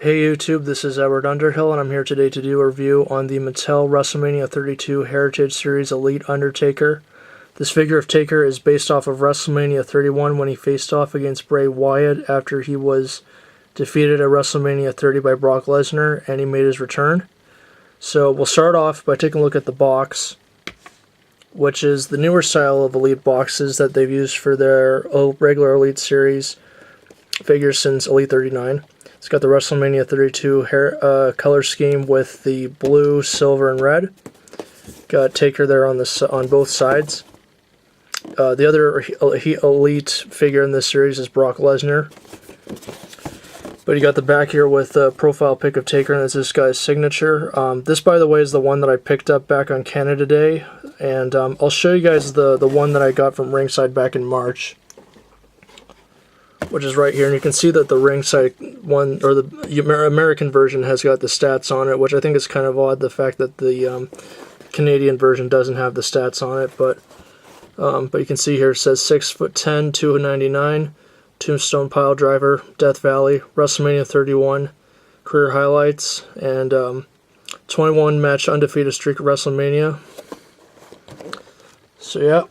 Hey YouTube, this is Edward Underhill, and I'm here today to do a review on the Mattel Wrestlemania 32 Heritage Series Elite Undertaker. This figure of Taker is based off of Wrestlemania 31 when he faced off against Bray Wyatt after he was defeated at Wrestlemania 30 by Brock Lesnar, and he made his return. So we'll start off by taking a look at the box, which is the newer style of Elite boxes that they've used for their regular Elite Series figures since Elite 39. It's got the Wrestlemania 32 color scheme with the blue, silver, and red. Got Taker there on both sides. The other Elite figure in this series is Brock Lesnar. But you got the back here with a profile pic of Taker, and it's this guy's signature. This, by the way, is the one that I picked up back on Canada Day, and I'll show you guys the one that I got from Ringside back in March, which is right here, and you can see that the Ringside one, or the American version, has got the stats on it, which I think is kind of odd, the fact that the Canadian version doesn't have the stats on it, but you can see here it says 6'10", 299, Tombstone Pile Driver, Death Valley, WrestleMania 31, career highlights, and 21 match undefeated streak at WrestleMania. So yeah,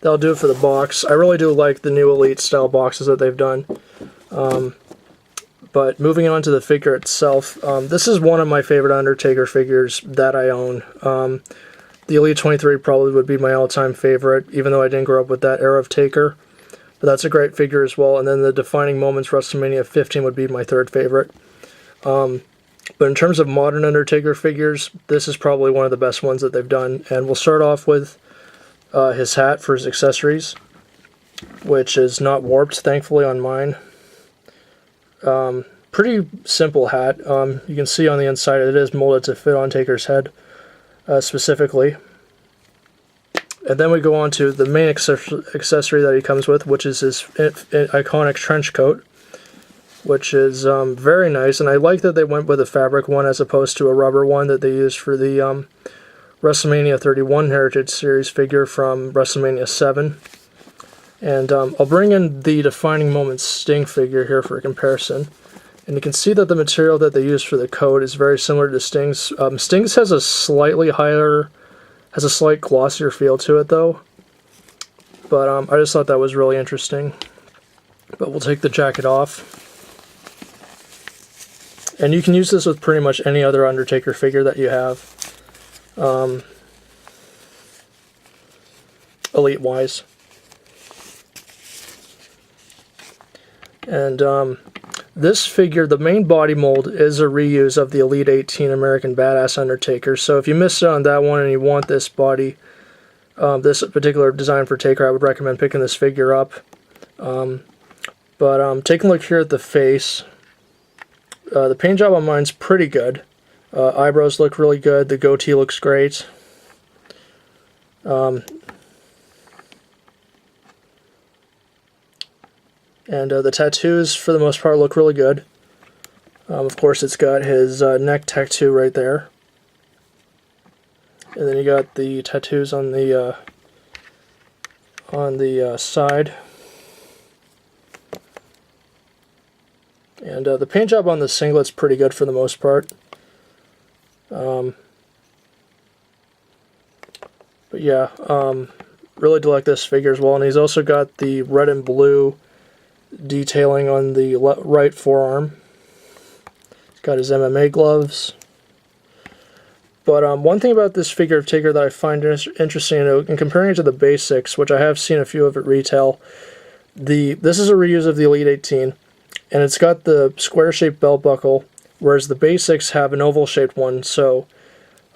that'll do it for the box. I really do like the new Elite style boxes that they've done. But moving on to the figure itself, this is one of my favorite Undertaker figures that I own. The Elite 23 probably would be my all-time favorite, even though I didn't grow up with that era of Taker. But that's a great figure as well. And then the Defining Moments WrestleMania 15 would be my third favorite. But in terms of modern Undertaker figures, this is probably one of the best ones that they've done. And we'll start off with his hat for his accessories, which is not warped, thankfully, on mine. Pretty simple hat. You can see on the inside it is molded to fit on Taker's head, specifically. And then we go on to the main accessory that he comes with, which is his iconic trench coat, which is very nice. And I like that they went with a fabric one as opposed to a rubber one that they used for the WrestleMania 31 Heritage Series figure from WrestleMania 7. And I'll bring in the Defining Moments Sting figure here for a comparison. And you can see that the material that they used for the coat is very similar to Sting's. Sting's has a slight glossier feel to it though. But I just thought that was really interesting. But we'll take the jacket off. And you can use this with pretty much any other Undertaker figure that you have. Elite-wise. And this figure, the main body mold, is a reuse of the Elite 18 American Badass Undertaker. So if you missed it on that one and you want this body, this particular design for Taker, I would recommend picking this figure up. Taking a look here at the face, the paint job on mine's pretty good. Eyebrows look really good. The goatee looks great. And the tattoos, for the most part, look really good. Of course, it's got his neck tattoo right there. And then you got the tattoos on the side. And the paint job on the singlet's pretty good for the most part. But yeah, really do like this figure as well. And he's also got the red and blue detailing on the right forearm. He's got his MMA gloves. But one thing about this figure of Taker that I find interesting, in comparing it to the basics, which I have seen a few of at retail, this is a reuse of the Elite 18, and it's got the square-shaped belt buckle, whereas the basics have an oval-shaped one. So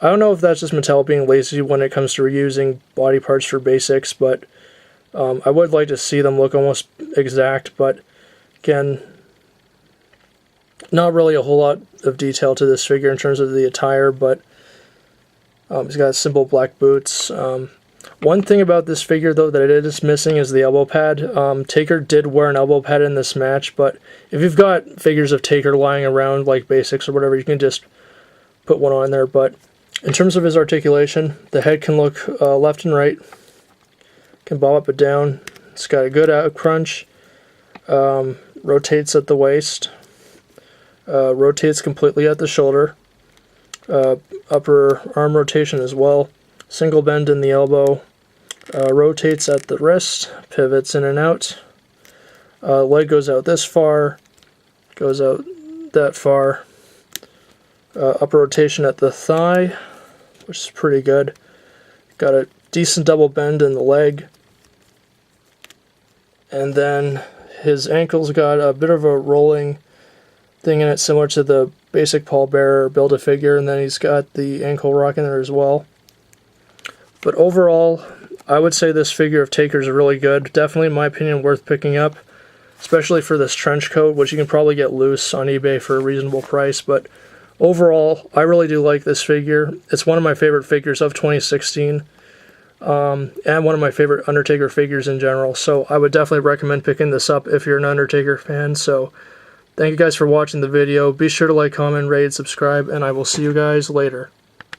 I don't know if that's just Mattel being lazy when it comes to reusing body parts for basics, but I would like to see them look almost exact, but again, not really a whole lot of detail to this figure in terms of the attire, but he's got simple black boots. One thing about this figure, though, that it is missing is the elbow pad. Taker did wear an elbow pad in this match, but if you've got figures of Taker lying around like basics or whatever, you can just put one on there. But in terms of his articulation, the head can look left and right. Can bob up and down. It's got a good out crunch. Rotates at the waist. rotates completely at the shoulder. Upper arm rotation as well. Single bend in the elbow. Rotates at the wrist. Pivots in and out. Leg goes out this far. Goes out that far. Upper rotation at the thigh, which is pretty good. Got a decent double bend in the leg. And then his ankle's got a bit of a rolling thing in it, similar to the basic pallbearer Build-A-Figure, and then he's got the ankle rock in there as well. But overall, I would say this figure of Taker is really good. Definitely, in my opinion, worth picking up, especially for this trench coat, which you can probably get loose on eBay for a reasonable price. But overall, I really do like this figure. It's one of my favorite figures of 2016. And one of my favorite Undertaker figures in general. So I would definitely recommend picking this up if you're an Undertaker fan. So thank you guys for watching the video. Be sure to like, comment, rate, subscribe, and I will see you guys later.